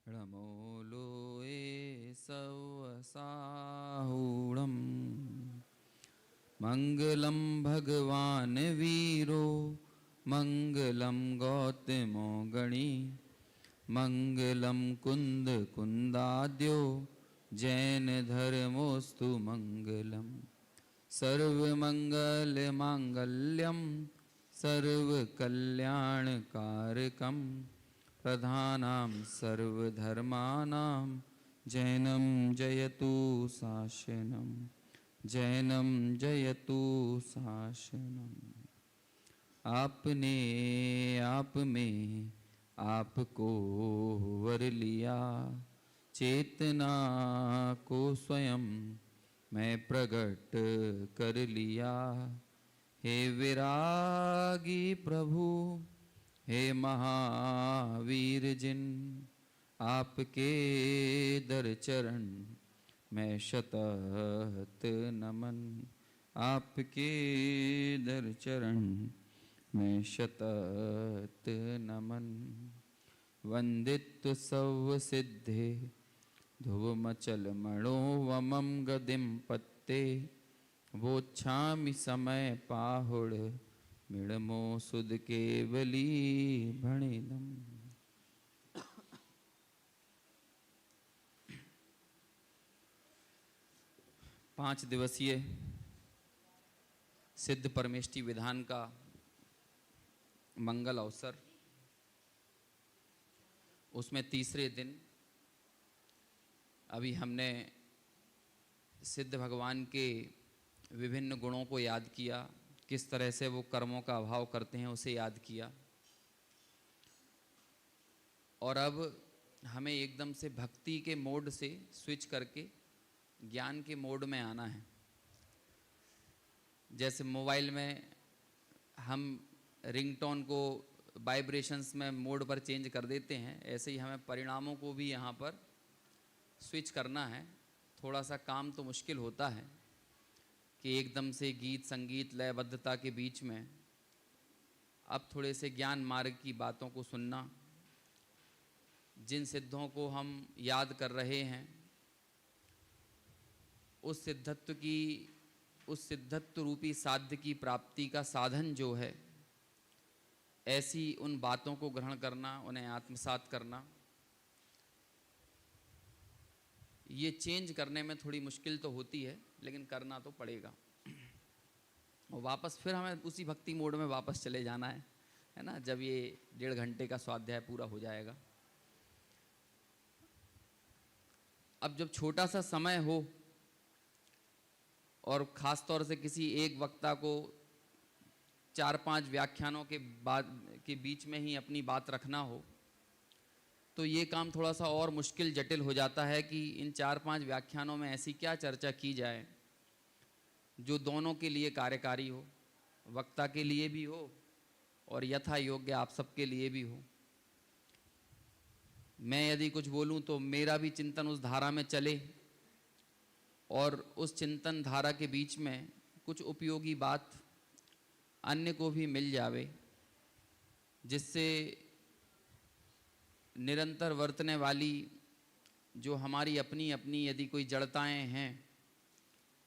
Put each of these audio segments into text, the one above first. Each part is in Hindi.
ळमोलोए सवसाहूणं मङ्गलं भगवान् वीरो मङ्गलं गौतमो गणी मङ्गलं कुन्द कुन्दाद्यो जैन धर्मोस्तु मङ्गलम् सर्वमङ्गलमाङ्गल्यं सर्वकल्याणकारकं प्रधानां सर्वधर्माणां जैनं जयतु शासनं जैनं जयतु शासनम्। आपने आप में आपको वर लिया चेतना को स्वयं मैं प्रकट कर लिया। हे विरागी प्रभु हे महावीर जिन आपके दर चरण मैं शतत नमन आपके दर चरण मैं शतत नमन। वंदित सव सिद्धे ध्रुवमचल मणो वमं गदिं पत्ते वोच्छामि समय पाहुड़ मिड़मो सुद केवली भणिदम। 5 दिवसीय सिद्ध परमेष्टि विधान का मंगल अवसर, उसमें तीसरे दिन अभी हमने सिद्ध भगवान के विभिन्न गुणों को याद किया, किस तरह से वो कर्मों का अभाव करते हैं उसे याद किया। और अब हमें एकदम से भक्ति के मोड से स्विच करके ज्ञान के मोड में आना है। जैसे मोबाइल में हम रिंगटोन को वाइब्रेशंस में मोड पर चेंज कर देते हैं, ऐसे ही हमें परिणामों को भी यहाँ पर स्विच करना है। थोड़ा सा काम तो मुश्किल होता है कि एकदम से गीत संगीत लयबद्धता के बीच में अब थोड़े से ज्ञान मार्ग की बातों को सुनना, जिन सिद्धों को हम याद कर रहे हैं उस सिद्धत्व रूपी साध्य की प्राप्ति का साधन जो है, ऐसी उन बातों को ग्रहण करना, उन्हें आत्मसात करना। ये चेंज करने में थोड़ी मुश्किल तो होती है, लेकिन करना तो पड़ेगा। और वापस फिर हमें उसी भक्ति मोड में वापस चले जाना है ना, जब ये 1.5 घंटे का स्वाध्याय पूरा हो जाएगा। अब जब छोटा सा समय हो और ख़ास तौर से किसी एक वक्ता को 4-5 व्याख्यानों के बीच में ही अपनी बात रखना हो, तो ये काम थोड़ा सा और मुश्किल जटिल हो जाता है कि इन 4-5 व्याख्यानों में ऐसी क्या चर्चा की जाए जो दोनों के लिए कार्यकारी हो, वक्ता के लिए भी हो और यथा योग्य आप सबके लिए भी हो। मैं यदि कुछ बोलूं तो मेरा भी चिंतन उस धारा में चले और उस चिंतन धारा के बीच में कुछ उपयोगी बात अन्य को भी मिल जावे, जिससे निरंतर वर्तने वाली जो हमारी अपनी अपनी यदि कोई जड़ताएं हैं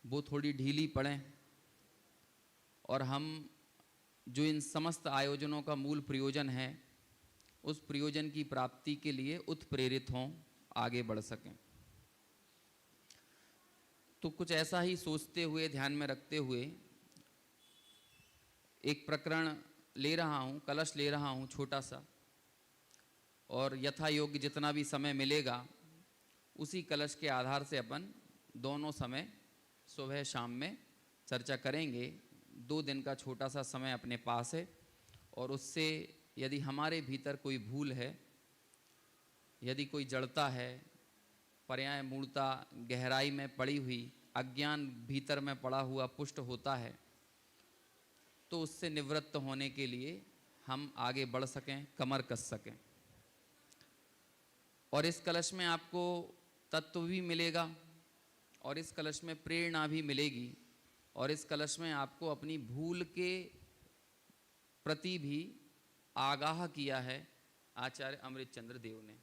वो थोड़ी ढीली पड़ें और हम जो इन समस्त आयोजनों का मूल प्रयोजन है उस प्रयोजन की प्राप्ति के लिए उत्प्रेरित हों, आगे बढ़ सकें। तो कुछ ऐसा ही सोचते हुए, ध्यान में रखते हुए एक प्रकरण ले रहा हूँ, कलश ले रहा हूँ छोटा सा, और यथा योग्य जितना भी समय मिलेगा उसी कलश के आधार से अपन दोनों समय सुबह शाम में चर्चा करेंगे। 2 दिन का छोटा सा समय अपने पास है और उससे यदि हमारे भीतर कोई भूल है, यदि कोई जड़ता है, पर्याय मूलता गहराई में पड़ी हुई, अज्ञान भीतर में पड़ा हुआ पुष्ट होता है, तो उससे निवृत्त होने के लिए हम आगे बढ़ सकें, कमर कस सकें। और इस कलश में आपको तत्व भी मिलेगा और इस कलश में प्रेरणा भी मिलेगी और इस कलश में आपको अपनी भूल के प्रति भी आगाह किया है आचार्य अमृतचंद्र देव ने।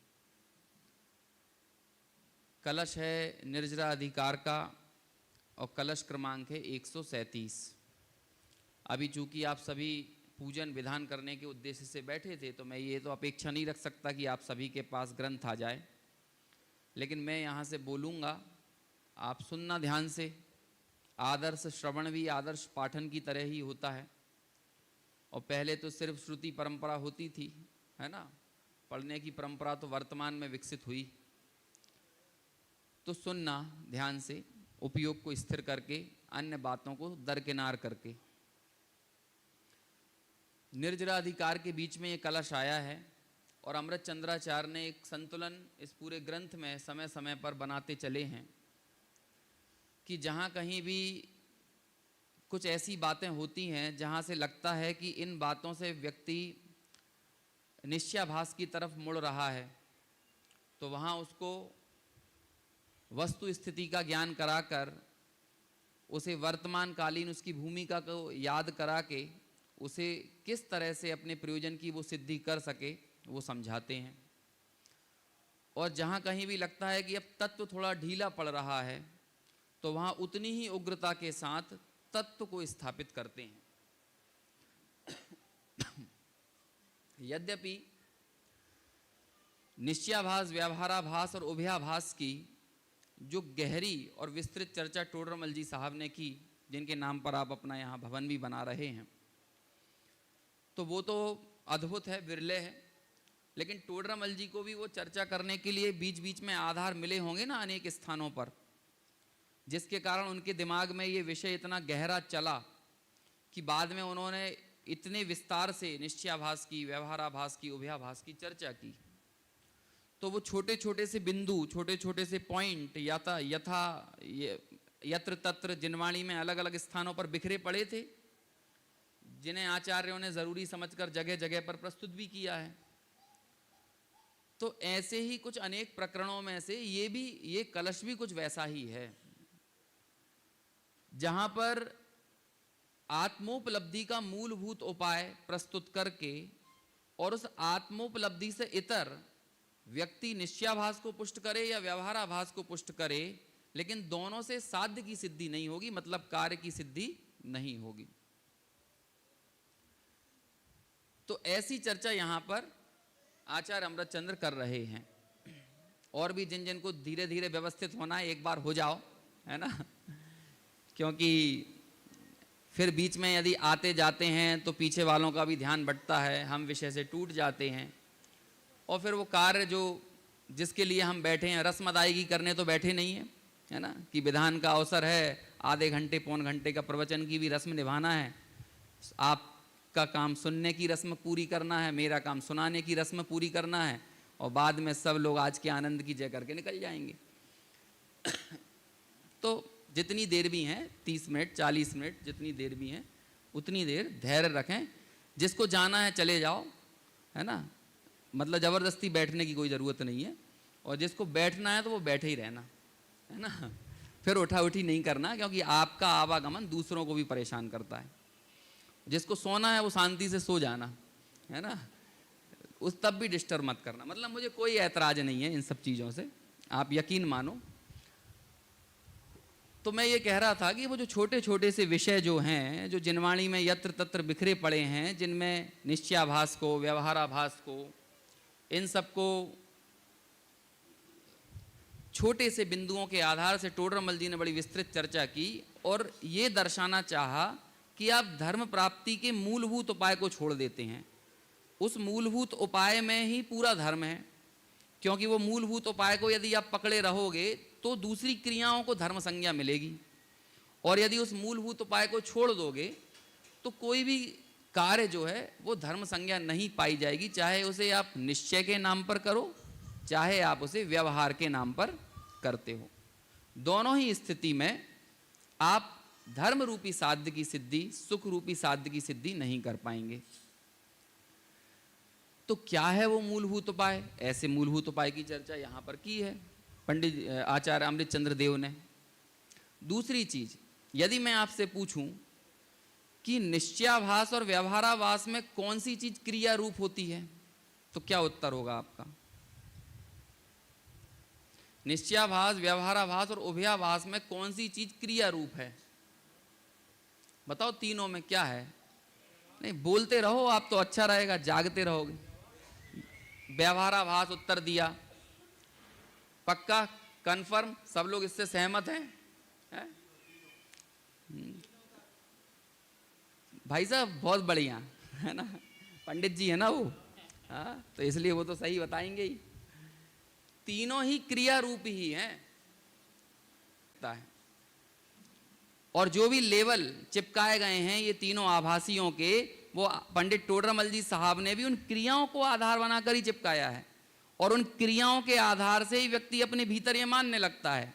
कलश है निर्जरा अधिकार का और कलश क्रमांक है 137। अभी चूंकि आप सभी पूजन विधान करने के उद्देश्य से बैठे थे तो मैं ये तो अपेक्षा नहीं रख सकता कि आप सभी के पास ग्रंथ आ जाए, लेकिन मैं यहाँ से बोलूँगा, आप सुनना ध्यान से। आदर्श श्रवण भी आदर्श पाठन की तरह ही होता है। और पहले तो सिर्फ श्रुति परंपरा होती थी, है ना, पढ़ने की परंपरा तो वर्तमान में विकसित हुई। तो सुनना ध्यान से, उपयोग को स्थिर करके, अन्य बातों को दरकिनार करके। निर्जरा अधिकार के बीच में ये कलश आया है और अमृत चंद्राचार्य ने एक संतुलन इस पूरे ग्रंथ में समय समय पर बनाते चले हैं कि जहाँ कहीं भी कुछ ऐसी बातें होती हैं जहाँ से लगता है कि इन बातों से व्यक्ति निश्चयाभास की तरफ मुड़ रहा है, तो वहाँ उसको वस्तु स्थिति का ज्ञान कराकर, उसे वर्तमान कालीन उसकी भूमिका को याद करा के उसे किस तरह से अपने प्रयोजन की वो सिद्धि कर सके वो समझाते हैं। और जहाँ कहीं भी लगता है कि अब तत्व थोड़ा ढीला पड़ रहा है तो वहाँ उतनी ही उग्रता के साथ तत्व को स्थापित करते हैं। यद्यपि निश्चयाभास, व्यवहाराभास और उभयाभास की जो गहरी और विस्तृत चर्चा टोडरमल जी साहब ने की, जिनके नाम पर आप अपना यहाँ भवन भी बना रहे हैं, तो वो तो अद्भुत है, विरले है। लेकिन टोडरमल जी को भी वो चर्चा करने के लिए बीच बीच में आधार मिले होंगे ना अनेक स्थानों पर, जिसके कारण उनके दिमाग में ये विषय इतना गहरा चला कि बाद में उन्होंने इतने विस्तार से निश्चयाभास की, व्यवहाराभास की, उभयाभास की चर्चा की। तो वो छोटे छोटे से बिंदु, छोटे छोटे से पॉइंट यत्र तत्र जिनवाणी में अलग अलग स्थानों पर बिखरे पड़े थे, जिन्हें आचार्यों ने जरूरी समझकर जगह जगह पर प्रस्तुत भी किया है। तो ऐसे ही कुछ अनेक प्रकरणों में से ये कलश भी कुछ वैसा ही है, जहां पर आत्मोपलब्धि का मूलभूत उपाय प्रस्तुत करके और उस आत्मोपलब्धि से इतर व्यक्ति निश्चयाभास को पुष्ट करे या व्यवहाराभास को पुष्ट करे, लेकिन दोनों से साध्य की सिद्धि नहीं होगी, मतलब कार्य की सिद्धि नहीं होगी। तो ऐसी चर्चा यहां पर आचार्य अमृतचंद्र कर रहे हैं। और भी जिन जिन को धीरे धीरे व्यवस्थित होना है, एक बार हो जाओ, है ना, क्योंकि फिर बीच में यदि आते जाते हैं तो पीछे वालों का भी ध्यान बंटता है, हम विषय से टूट जाते हैं और फिर वो कार्य जो जिसके लिए हम बैठे हैं, रस्म अदायगी करने तो बैठे नहीं हैं, है ना, कि विधान का अवसर है, आधे घंटे पौन घंटे का प्रवचन की भी रस्म निभाना है, आपका काम सुनने की रस्म पूरी करना है, मेरा काम सुनाने की रस्म पूरी करना है, और बाद में सब लोग आज के आनंद की जय करके निकल जाएंगे। तो जितनी देर भी हैं, 30 मिनट 40 मिनट जितनी देर भी हैं, उतनी देर धैर्य रखें। जिसको जाना है चले जाओ, है ना, मतलब ज़बरदस्ती बैठने की कोई ज़रूरत नहीं है, और जिसको बैठना है तो वो बैठे ही रहना, है ना, फिर उठा उठी नहीं करना, क्योंकि आपका आवागमन दूसरों को भी परेशान करता है। जिसको सोना है वो शांति से सो जाना, है ना, उस तब भी डिस्टर्ब मत करना। मतलब मुझे कोई ऐतराज़ नहीं है इन सब चीज़ों से, आप यकीन मानो। तो मैं ये कह रहा था कि वो जो छोटे छोटे से विषय जो हैं, जो जिनवाणी में यत्र तत्र बिखरे पड़े हैं, जिनमें निश्चयाभास को, व्यवहाराभास को, इन सबको छोटे से बिंदुओं के आधार से टोडरमल जी ने बड़ी विस्तृत चर्चा की और ये दर्शाना चाहा कि आप धर्म प्राप्ति के मूलभूत उपाय को छोड़ देते हैं। उस मूलभूत उपाय में ही पूरा धर्म है, क्योंकि वो मूलभूत उपाय को यदि आप पकड़े रहोगे तो दूसरी क्रियाओं को धर्म संज्ञा मिलेगी, और यदि उस मूलभूत उपाय को छोड़ दोगे तो कोई भी कार्य जो है वो धर्म संज्ञा नहीं पाई जाएगी, चाहे उसे आप निश्चय के नाम पर करो, चाहे आप उसे व्यवहार के नाम पर करते हो। दोनों ही स्थिति में आप धर्म रूपी साध्य की सिद्धि, सुख रूपी साध्य की सिद्धि नहीं कर पाएंगे। तो क्या है वो मूलभूत उपाय? ऐसे मूलभूत उपाय की चर्चा यहाँ पर की है पंडित आचार्य अमृतचंद्र देव ने। दूसरी चीज, यदि मैं आपसे पूछूं कि निश्चयाभास और व्यवहाराभास में कौन सी चीज क्रिया रूप होती है, तो क्या उत्तर होगा आपका? निश्चयाभास, व्यवहाराभास और उभयाभास में कौन सी चीज क्रिया रूप है? बताओ तीनों में क्या है? नहीं बोलते रहो आप तो अच्छा रहेगा, जागते रहोगे। व्यवहाराभास उत्तर दिया, पक्का कंफर्म, सब लोग इससे सहमत हैं? है? भाई साहब बहुत बढ़िया है ना, पंडित जी है ना वो, हाँ तो इसलिए वो तो सही बताएंगे ही। तीनों ही क्रिया रूप ही हैं। और जो भी लेवल चिपकाए गए हैं ये तीनों आभासियों के, वो पंडित टोडरमल जी साहब ने भी उन क्रियाओं को आधार बनाकर ही चिपकाया है। और उन क्रियाओं के आधार से ही व्यक्ति अपने भीतर ये मानने लगता है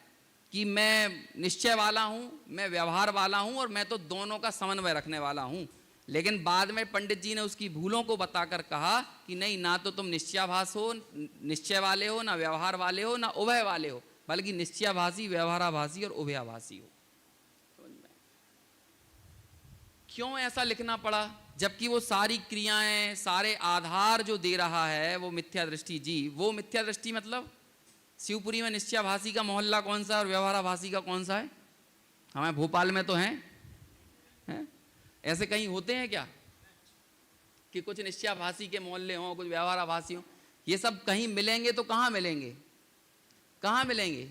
कि मैं निश्चय वाला हूं, मैं व्यवहार वाला हूं और मैं तो दोनों का समन्वय रखने वाला हूं। लेकिन बाद में पंडित जी ने उसकी भूलों को बताकर कहा कि नहीं, ना तो तुम निश्चयाभास हो, निश्चय वाले हो, ना व्यवहार वाले हो, ना उभय वाले हो, बल्कि निश्चयाभासी, व्यवहाराभासी और उभयाभासी हो। क्यों ऐसा लिखना पड़ा? जबकि वो सारी क्रियाएं, सारे आधार जो दे रहा है वो मिथ्या दृष्टि जी। वो मिथ्या दृष्टि मतलब शिवपुरी में निश्चयाभासी का मोहल्ला कौन सा और व्यवहाराभासी का कौन सा है? हमें भोपाल में तो हैं है? ऐसे कहीं होते हैं क्या कि कुछ निश्चयाभासी के मोहल्ले हों, कुछ व्यवहाराभासी हों? ये सब कहीं मिलेंगे तो कहाँ मिलेंगे? कहाँ मिलेंगे?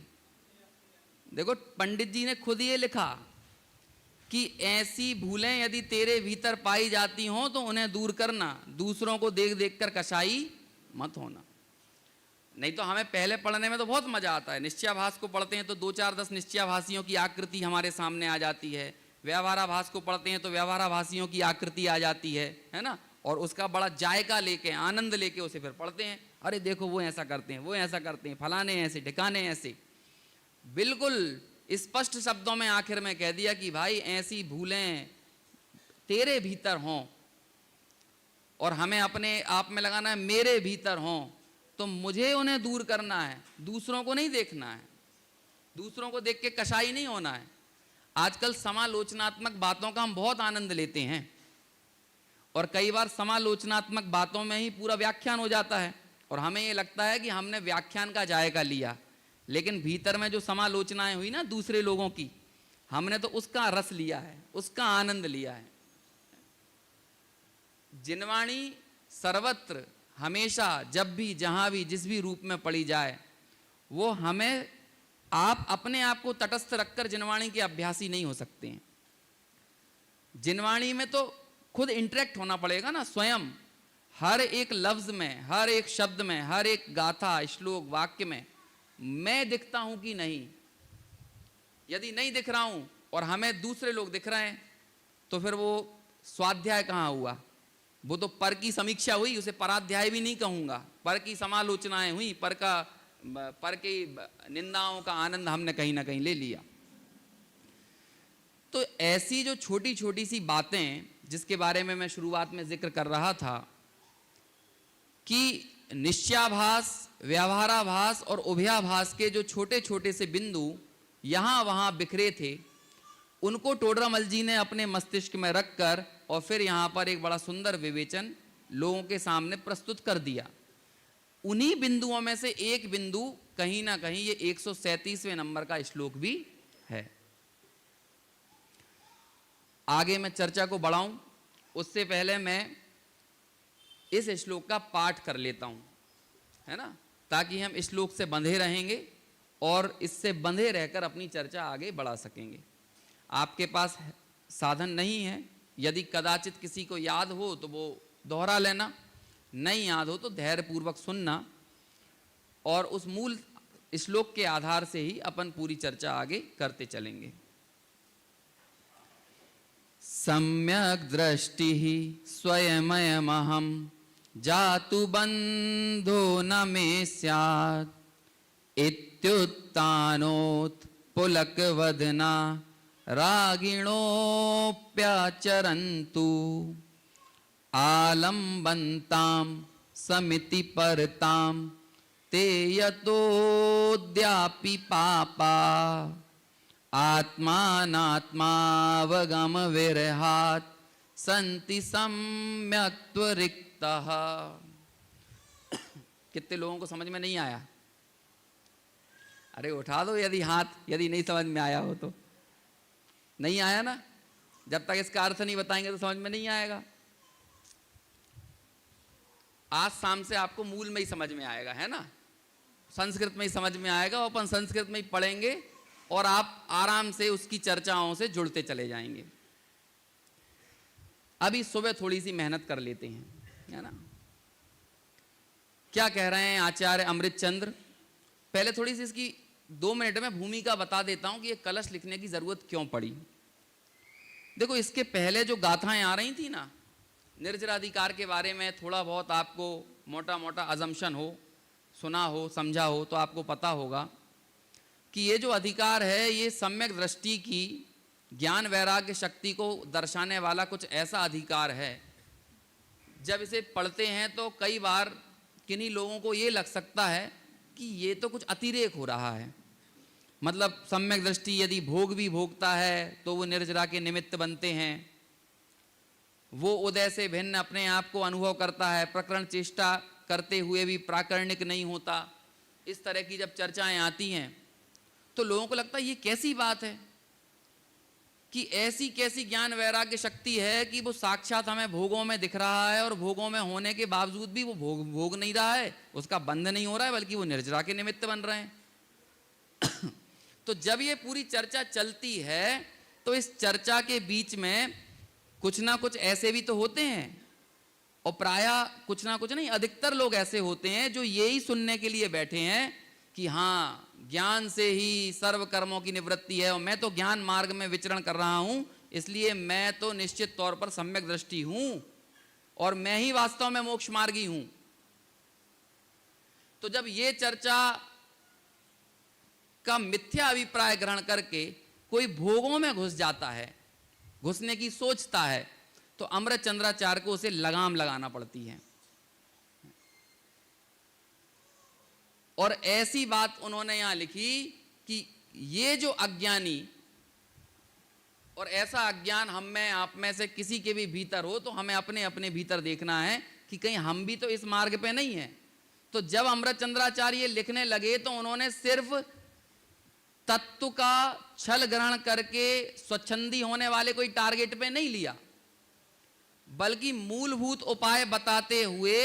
देखो पंडित जी ने खुद ये लिखा कि ऐसी भूलें यदि तेरे भीतर पाई जाती हों तो उन्हें दूर करना, दूसरों को देख देख कर कसाई मत होना। नहीं तो हमें पहले पढ़ने में तो बहुत मजा आता है। निश्चयाभास को पढ़ते हैं तो 2-4-10 निश्चयाभासियों की आकृति हमारे सामने आ जाती है। व्यवहाराभास को पढ़ते हैं तो व्यवहाराभासियों की आकृति आ जाती है ना, और उसका बड़ा जायका लेके, आनंद लेके उसे फिर पढ़ते हैं। अरे देखो वो ऐसा करते हैं, वो ऐसा करते हैं, फलाने ऐसे, ठिकाने ऐसे। बिल्कुल स्पष्ट शब्दों में आखिर में कह दिया कि भाई ऐसी भूलें तेरे भीतर हों और हमें अपने आप में लगाना है मेरे भीतर हों, तो मुझे उन्हें दूर करना है, दूसरों को नहीं देखना है, दूसरों को देख के कसाई नहीं होना है। आजकल समालोचनात्मक बातों का हम बहुत आनंद लेते हैं और कई बार समालोचनात्मक बातों में ही पूरा व्याख्यान हो जाता है और हमें ये लगता है कि हमने व्याख्यान का जायका लिया, लेकिन भीतर में जो समालोचनाएं हुई ना दूसरे लोगों की, हमने तो उसका रस लिया है, उसका आनंद लिया है। जिनवाणी सर्वत्र हमेशा, जब भी, जहां भी, जिस भी रूप में पढ़ी जाए, वो हमें, आप अपने आप को तटस्थ रखकर जिनवाणी के अभ्यासी नहीं हो सकते हैं। जिनवाणी में तो खुद इंटरेक्ट होना पड़ेगा ना, स्वयं हर एक लफ्ज में, हर एक शब्द में, हर एक गाथा, श्लोक, वाक्य में मैं दिखता हूं कि नहीं। यदि नहीं दिख रहा हूं और हमें दूसरे लोग दिख रहे हैं तो फिर वो स्वाध्याय कहां हुआ? वो तो पर की समीक्षा हुई, उसे पराध्याय भी नहीं कहूंगा। पर की समालोचनाएं हुई, पर की निंदाओं का आनंद हमने कहीं ना कहीं ले लिया। तो ऐसी जो छोटी छोटी सी बातें जिसके बारे में मैं शुरुआत में जिक्र कर रहा था कि निश्चयाभास, व्यवहाराभास और उभयाभास के जो छोटे छोटे से बिंदु यहां वहां बिखरे थे, उनको टोडरमल जी ने अपने मस्तिष्क में रखकर और फिर यहां पर एक बड़ा सुंदर विवेचन लोगों के सामने प्रस्तुत कर दिया। उन्हीं बिंदुओं में से एक बिंदु कहीं ना कहीं ये 137वें नंबर का श्लोक भी है। आगे मैं चर्चा को बढ़ाऊं उससे पहले मैं इस श्लोक का पाठ कर लेता हूं, है ना, ताकि हम इस श्लोक से बंधे रहेंगे और इससे बंधे रहकर अपनी चर्चा आगे बढ़ा सकेंगे। आपके पास साधन नहीं है, यदि कदाचित किसी को याद हो तो वो दोहरा लेना, नहीं याद हो तो धैर्यपूर्वक सुनना और उस मूल श्लोक के आधार से ही अपन पूरी चर्चा आगे करते चलेंगे। सम्यक दृष्टि स्वयमयमहं जातु बंधो न मे स्यात् इत्युत्थानोत् पुलकवदना रागिणोऽप्यचरन्तु आलम्बन्तां समिति परतां ते यतोऽद्यापि पापा आत्मानात्मावगम विरहात् सन्ति सम्यक् त्वरिक्तः। कितने लोगों को समझ में नहीं आया? अरे उठा दो यदि हाथ, यदि नहीं समझ में आया हो तो। नहीं आया ना, जब तक इसका अर्थ नहीं बताएंगे तो समझ में नहीं आएगा। आज शाम से आपको मूल में ही समझ में आएगा, है ना, संस्कृत में ही समझ में आएगा। अपन संस्कृत में ही पढ़ेंगे और आप आराम से उसकी चर्चाओं से जुड़ते चले जाएंगे। अभी सुबह थोड़ी सी मेहनत कर लेते हैं, है ना। क्या कह रहे हैं आचार्य अमृत चंद्र? पहले थोड़ी सी इसकी 2 मिनट में भूमिका बता देता हूं कि ये कलश लिखने की जरूरत क्यों पड़ी। देखो, इसके पहले जो गाथाएं आ रही थी ना निर्जराधिकार के बारे में, थोड़ा बहुत आपको मोटा मोटा अजम्पशन हो, सुना हो, समझा हो, तो आपको पता होगा कि ये जो अधिकार है ये सम्यक दृष्टि की ज्ञान वैराग्य शक्ति को दर्शाने वाला कुछ ऐसा अधिकार है। जब इसे पढ़ते हैं तो कई बार किन्हीं लोगों को ये लग सकता है कि ये तो कुछ अतिरेक हो रहा है। मतलब सम्यक दृष्टि यदि भोग भी भोगता है तो वो निर्जरा के निमित्त बनते हैं। वो उदय से भिन्न अपने आप को अनुभव करता है, प्रकरण चेष्टा करते हुए भी प्राकरणिक नहीं होता। इस तरह की जब चर्चाएं आती हैं तो लोगों को लगता है ये कैसी बात है कि ऐसी कैसी ज्ञान वैराग्य शक्ति है कि वो साक्षात हमें भोगों में दिख रहा है और भोगों में होने के बावजूद भी वो भोग नहीं रहा है, उसका बंध नहीं हो रहा है, बल्कि वो निर्जरा के निमित्त बन रहे हैं। तो जब ये पूरी चर्चा चलती है तो इस चर्चा के बीच में कुछ ना कुछ ऐसे भी तो होते हैं, और प्रायः कुछ ना कुछ नहीं, अधिकतर लोग ऐसे होते हैं जो यही सुनने के लिए बैठे हैं कि हाँ, ज्ञान से ही सर्व कर्मों की निवृत्ति है और मैं तो ज्ञान मार्ग में विचरण कर रहा हूं, इसलिए मैं तो निश्चित तौर पर सम्यक दृष्टि हूं और मैं ही वास्तव में मोक्ष मार्गी हूं। तो जब ये चर्चा का मिथ्या अभिप्राय ग्रहण करके कोई भोगों में घुस जाता है, घुसने की सोचता है, तो अमृत चंद्राचार्य को उसे लगाम लगाना पड़ती है। और ऐसी बात उन्होंने यहां लिखी कि ये जो अज्ञानी, और ऐसा अज्ञान हम में आप में से किसी के भी भीतर हो तो हमें अपने अपने भीतर देखना है कि कहीं हम भी तो इस मार्ग पे नहीं है। तो जब अमृत चंद्राचार्य लिखने लगे तो उन्होंने सिर्फ तत्व का छल ग्रहण करके स्वच्छंदी होने वाले कोई टारगेट पे नहीं लिया, बल्कि मूलभूत उपाय बताते हुए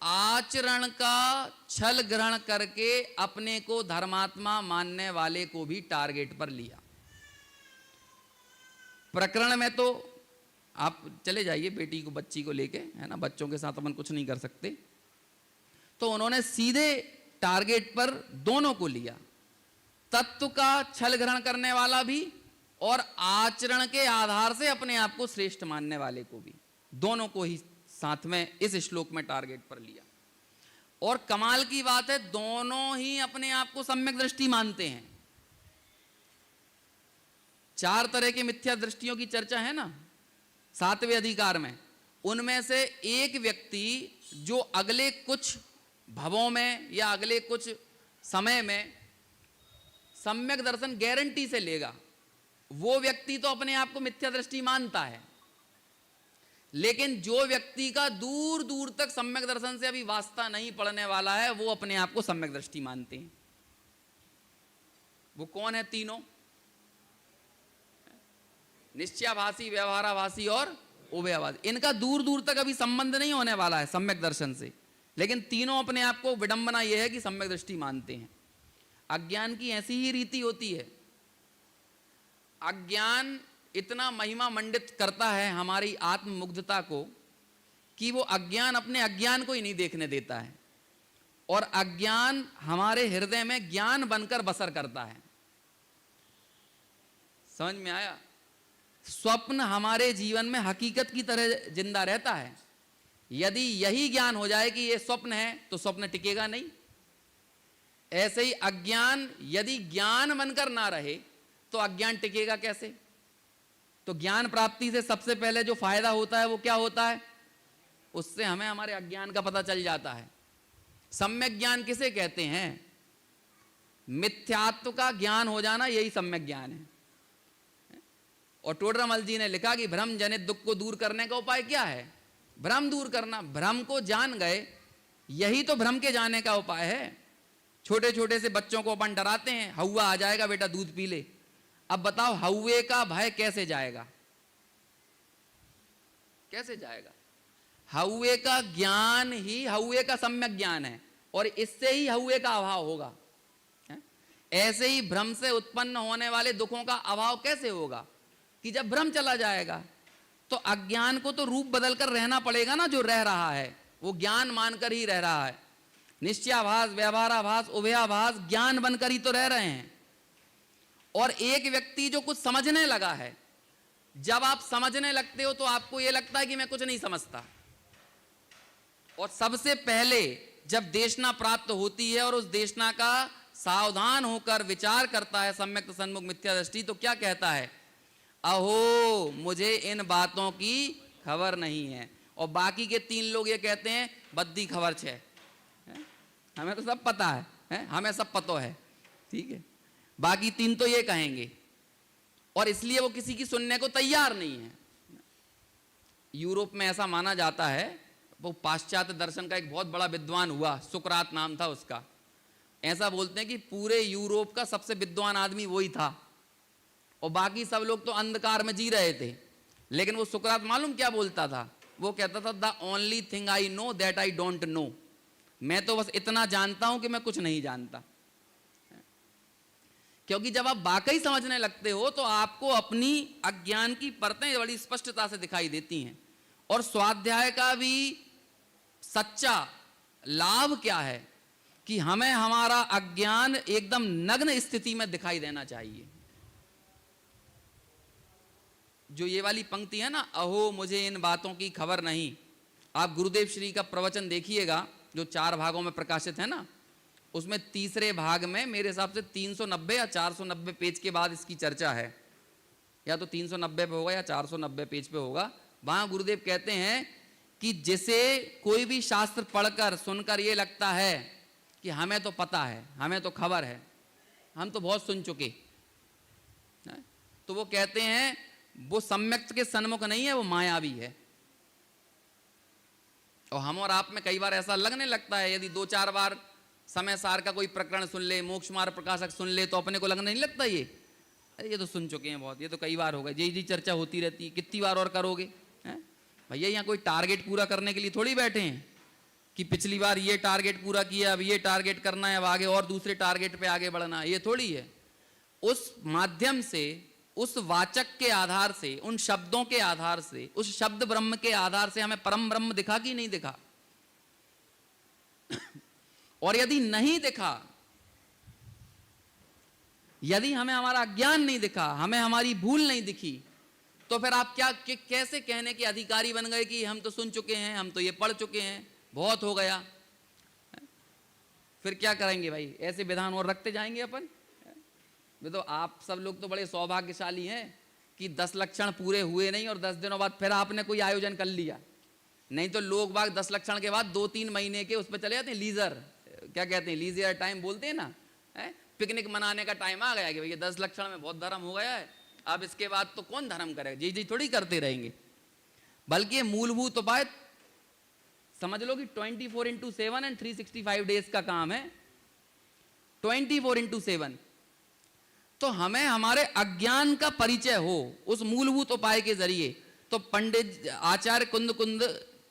आचरण का छल ग्रहण करके अपने को धर्मात्मा मानने वाले को भी टारगेट पर लिया। प्रकरण में तो आप चले जाइए बेटी को, बच्ची को लेके, है ना, बच्चों के साथ अपन कुछ नहीं कर सकते। तो उन्होंने सीधे टारगेट पर दोनों को लिया, तत्व का छल ग्रहण करने वाला भी और आचरण के आधार से अपने आप को श्रेष्ठ मानने वाले को भी, दोनों को ही साथ में इस श्लोक में टारगेट पर लिया। और कमाल की बात है, दोनों ही अपने आप को सम्यक दृष्टि मानते हैं। 4 तरह के मिथ्या दृष्टियों की चर्चा है ना 7वें अधिकार में। उनमें से एक व्यक्ति जो अगले कुछ भवों में या अगले कुछ समय में सम्यक दर्शन गारंटी से लेगा, वो व्यक्ति तो अपने आप को मिथ्या दृष्टि मानता है। लेकिन जो व्यक्ति का दूर दूर तक सम्यक दर्शन से अभी वास्ता नहीं पड़ने वाला है, वो अपने आप को सम्यक दृष्टि मानते हैं। वो कौन है? तीनों, निश्चयाभासी, व्यवहाराभासी और उभयाभासी। इनका दूर दूर तक अभी संबंध नहीं होने वाला है सम्यक दर्शन से, लेकिन तीनों अपने आप को, विडंबना यह है कि सम्यक दृष्टि मानते हैं। अज्ञान की ऐसी ही रीति होती है। अज्ञान इतना महिमा मंडित करता है हमारी आत्ममुग्धता को कि वो अज्ञान अपने अज्ञान को ही नहीं देखने देता है, और अज्ञान हमारे हृदय में ज्ञान बनकर बसर करता है। समझ में आया? स्वप्न हमारे जीवन में हकीकत की तरह जिंदा रहता है। यदि यही ज्ञान हो जाए कि ये स्वप्न है तो स्वप्न टिकेगा नहीं। ऐसे ही अज्ञान यदि ज्ञान बनकर ना रहे तो अज्ञान टिकेगा कैसे? तो ज्ञान प्राप्ति से सबसे पहले जो फायदा होता है वो क्या होता है? उससे हमें हमारे अज्ञान का पता चल जाता है। सम्यक ज्ञान किसे कहते हैं? मिथ्यात्व का ज्ञान हो जाना, यही सम्यक ज्ञान है। और टोडरमल जी ने लिखा कि भ्रम जनित दुख को दूर करने का उपाय क्या है? भ्रम दूर करना। भ्रम को जान गए, यही तो भ्रम के जाने का उपाय है। छोटे छोटे से बच्चों को अपन डराते हैं, हौवा आ जाएगा बेटा दूध पी ले। अब बताओ हौवे का भय कैसे जाएगा, कैसे जाएगा? हौवे का ज्ञान ही हौवे का सम्यक ज्ञान है, और इससे ही हौवे का अभाव होगा। ऐसे ही भ्रम से उत्पन्न होने वाले दुखों का अभाव कैसे होगा? कि जब भ्रम चला जाएगा तो अज्ञान को तो रूप बदलकर रहना पड़ेगा ना, जो रह रहा है वो ज्ञान मानकर ही रह रहा है। निश्चयाभास, व्यवहाराभास, उभयाभास ज्ञान बनकर ही तो रह रहे हैं। और एक व्यक्ति जो कुछ समझने लगा है, जब आप समझने लगते हो तो आपको यह लगता है कि मैं कुछ नहीं समझता, और सबसे पहले जब देशना प्राप्त होती है और उस देशना का सावधान होकर विचार करता है सम्यक सन्मुख मिथ्या दृष्टि, तो क्या कहता है? अहो मुझे इन बातों की खबर नहीं है। और बाकी के 3 लोग ये कहते हैं बद्दी खबर छे, हमें तो सब पता है, हमें सब पता है, ठीक है। बाकी 3 तो ये कहेंगे, और इसलिए वो किसी की सुनने को तैयार नहीं है। यूरोप में ऐसा माना जाता है, वो पाश्चात्य दर्शन का एक बहुत बड़ा विद्वान हुआ, सुकरात नाम था उसका। ऐसा बोलते हैं कि पूरे यूरोप का सबसे विद्वान आदमी वही था, और बाकी सब लोग तो अंधकार में जी रहे थे। लेकिन वो सुकरात मालूम क्या बोलता था? वो कहता था the only thing I know that I don't know, मैं तो बस इतना जानता हूं कि मैं कुछ नहीं जानता। क्योंकि जब आप वाकई समझने लगते हो तो आपको अपनी अज्ञान की परतें बड़ी स्पष्टता से दिखाई देती हैं। और स्वाध्याय का भी सच्चा लाभ क्या है कि हमें हमारा अज्ञान एकदम नग्न स्थिति में दिखाई देना चाहिए। जो ये वाली पंक्ति है ना, अहो मुझे इन बातों की खबर नहीं, आप गुरुदेव श्री का प्रवचन देखिएगा जो 4 भागों में प्रकाशित है ना, उसमें तीसरे भाग में मेरे हिसाब से 390 या 490 पेज के बाद इसकी चर्चा है, या तो 390 पे होगा या 490 पेज पे होगा। वहां गुरुदेव कहते हैं कि जिसे कोई भी शास्त्र पढ़कर सुनकर ये लगता है कि हमें तो पता है, हमें तो खबर है, हम तो बहुत सुन चुके, तो वो कहते हैं वो सम्यक के सन्मुख नहीं है, वो मायावी है। और हम और आप में कई बार ऐसा लगने लगता है, यदि 2-4 बार समय सार का कोई प्रकरण सुन ले, मोक्ष मार्ग प्रकाशक सुन ले, तो अपने को लगने नहीं लगता ये अरे ये तो सुन चुके हैं बहुत, ये तो कई बार हो गए, यही चर्चा होती रहती है, कितनी बार और करोगे? भैया यहाँ कोई टारगेट पूरा करने के लिए थोड़ी बैठे हैं कि पिछली बार ये टारगेट पूरा किया, अब ये टारगेट करना है, अब आगे और दूसरे टारगेट पे आगे बढ़ना है, ये थोड़ी है। उस माध्यम से, उस वाचक के आधार से, उन शब्दों के आधार से, उस शब्द ब्रह्म के आधार से हमें परम ब्रह्म दिखा कि नहीं दिखा? और यदि नहीं दिखा, यदि हमें हमारा अज्ञान नहीं दिखा, हमें हमारी भूल नहीं दिखी, तो फिर आप क्या कैसे कहने के अधिकारी बन गए कि हम तो सुन चुके हैं, हम तो ये पढ़ चुके हैं, बहुत हो गया। फिर क्या करेंगे भाई? ऐसे विधान और रखते जाएंगे अपन? तो आप सब लोग तो बड़े सौभाग्यशाली हैं कि 10 लक्षण पूरे हुए नहीं और 10 दिनों बाद फिर आपने कोई आयोजन कर लिया। नहीं तो लोग बाग 10 लक्षण के बाद 2-3 महीने के उस पर चले जाते हैं, लीजर, क्या कहते हैं, लीजर टाइम बोलते हैं ना, पिकनिक मनाने का टाइम आ गया कि भैया 10 लक्षण में बहुत धर्म हो गया है, अब इसके बाद तो कौन धर्म करेगा, जी जी थोड़ी करते रहेंगे। बल्कि मूलभूत उपाय समझ लो कि 24/7 एंड 365 डेज का काम है, 24/7। तो हमें हमारे अज्ञान का परिचय हो उस मूलभूत उपाय के जरिए। तो पंडित आचार्य कुंद कुंद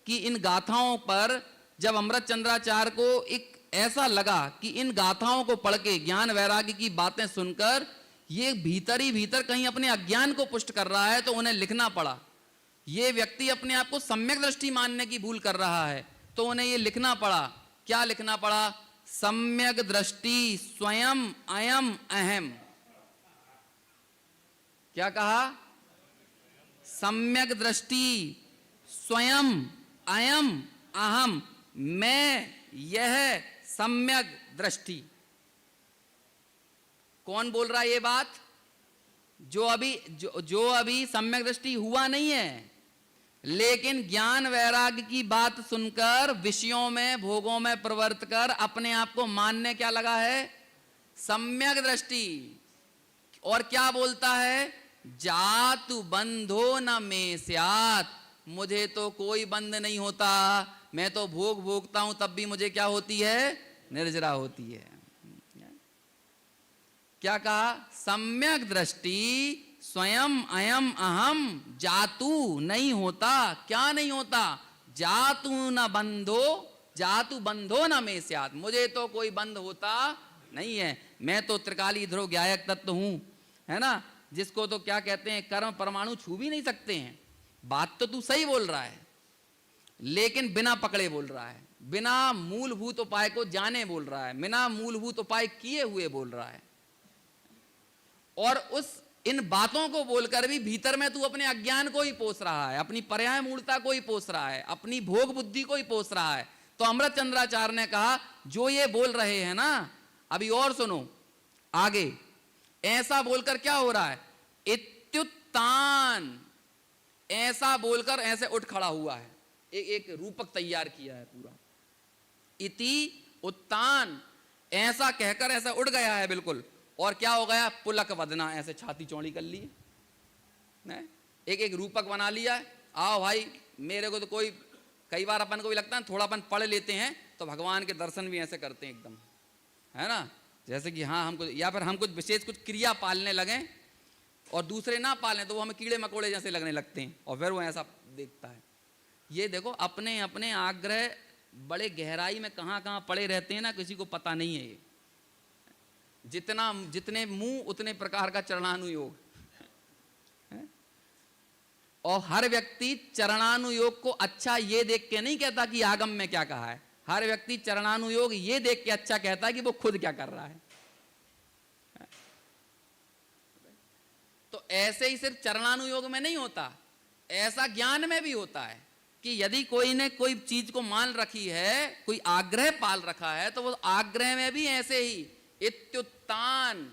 की इन गाथाओं पर जब अमृत चंद्राचार्य को एक ऐसा लगा कि इन गाथाओं को पढ़ के, ज्ञान वैराग्य की बातें सुनकर ये भीतर ही भीतर कहीं अपने अज्ञान को पुष्ट कर रहा है, तो उन्हें लिखना पड़ा। ये व्यक्ति अपने आप को सम्यक दृष्टि मानने की भूल कर रहा है, तो उन्हें ये लिखना पड़ा। क्या लिखना पड़ा? सम्यक दृष्टि स्वयं अयम अहम। क्या कहा? सम्यक दृष्टि स्वयं अयम अहम, मैं यह सम्यक दृष्टि। कौन बोल रहा है ये बात? जो अभी सम्यक दृष्टि हुआ नहीं है, लेकिन ज्ञान वैराग्य की बात सुनकर विषयों में, भोगों में प्रवर्त कर अपने आप को मानने क्या लगा है? सम्यक दृष्टि। और क्या बोलता है? जातु बंधो न में स्यात्, मुझे तो कोई बंध नहीं होता, मैं तो भोग भोगता हूं तब भी मुझे क्या होती है? निर्जरा होती है। क्या कहा? सम्यक दृष्टि स्वयं अयम अहम जातु नहीं होता। क्या नहीं होता? जातु न बंधो, जातु बंधो न में स्यात्, मुझे तो कोई बंध होता नहीं है। मैं तो त्रिकाली ध्रुव ज्ञायक तत्व हूं, है ना, जिसको तो क्या कहते हैं, कर्म परमाणु छू भी नहीं सकते हैं। बात तो तू सही बोल रहा है, लेकिन बिना पकड़े बोल रहा है, बिना मूलभूत उपाय को जाने बोल रहा है, बिना मूलभूत उपाय किए हुए बोल रहा है। और उस इन बातों को बोलकर भी भीतर में तू अपने अज्ञान को ही पोष रहा है, अपनी पर्याय मूलता को ही पोष रहा है, अपनी भोग बुद्धि को ही पोष रहा है। तो अमृत चंद्राचार्य ने कहा जो ये बोल रहे हैं ना, अभी और सुनो आगे, ऐसा बोलकर क्या हो रहा है? इत्युत्तान, ऐसा बोलकर ऐसे उठ खड़ा हुआ है, एक रूपक तैयार किया है पूरा। इति उत्तान, ऐसा कहकर ऐसा उठ गया है बिल्कुल। और क्या हो गया? पुलक वदना, ऐसे छाती चौड़ी कर ली, एक रूपक बना लिया है। आओ भाई, मेरे को तो कोई, कई बार अपन को भी लगता है थोड़ा अपन पढ़ लेते हैं तो भगवान के दर्शन भी ऐसे करते हैं एकदम, है ना, जैसे कि हाँ हमको, या फिर हम कुछ विशेष कुछ क्रिया पालने लगे और दूसरे ना पालें तो वो हमें कीड़े मकोड़े जैसे लगने लगते हैं, और फिर वो ऐसा देखता है। ये देखो अपने अपने आग्रह बड़े गहराई में कहाँ कहाँ पड़े रहते हैं ना, किसी को पता नहीं है। ये जितने मुंह उतने प्रकार का चरणानुयोग, और हर व्यक्ति चरणानुयोग को अच्छा ये देख के नहीं कहता कि आगम में क्या कहा है, हर व्यक्ति चरणानुयोग ये देख के अच्छा कहता है कि वो खुद क्या कर रहा है। तो ऐसे ही सिर्फ चरणानुयोग में नहीं होता, ऐसा ज्ञान में भी होता है कि यदि कोई ने कोई चीज को मान रखी है, कोई आग्रह पाल रखा है, तो वो आग्रह में भी ऐसे ही इत्युत्तान,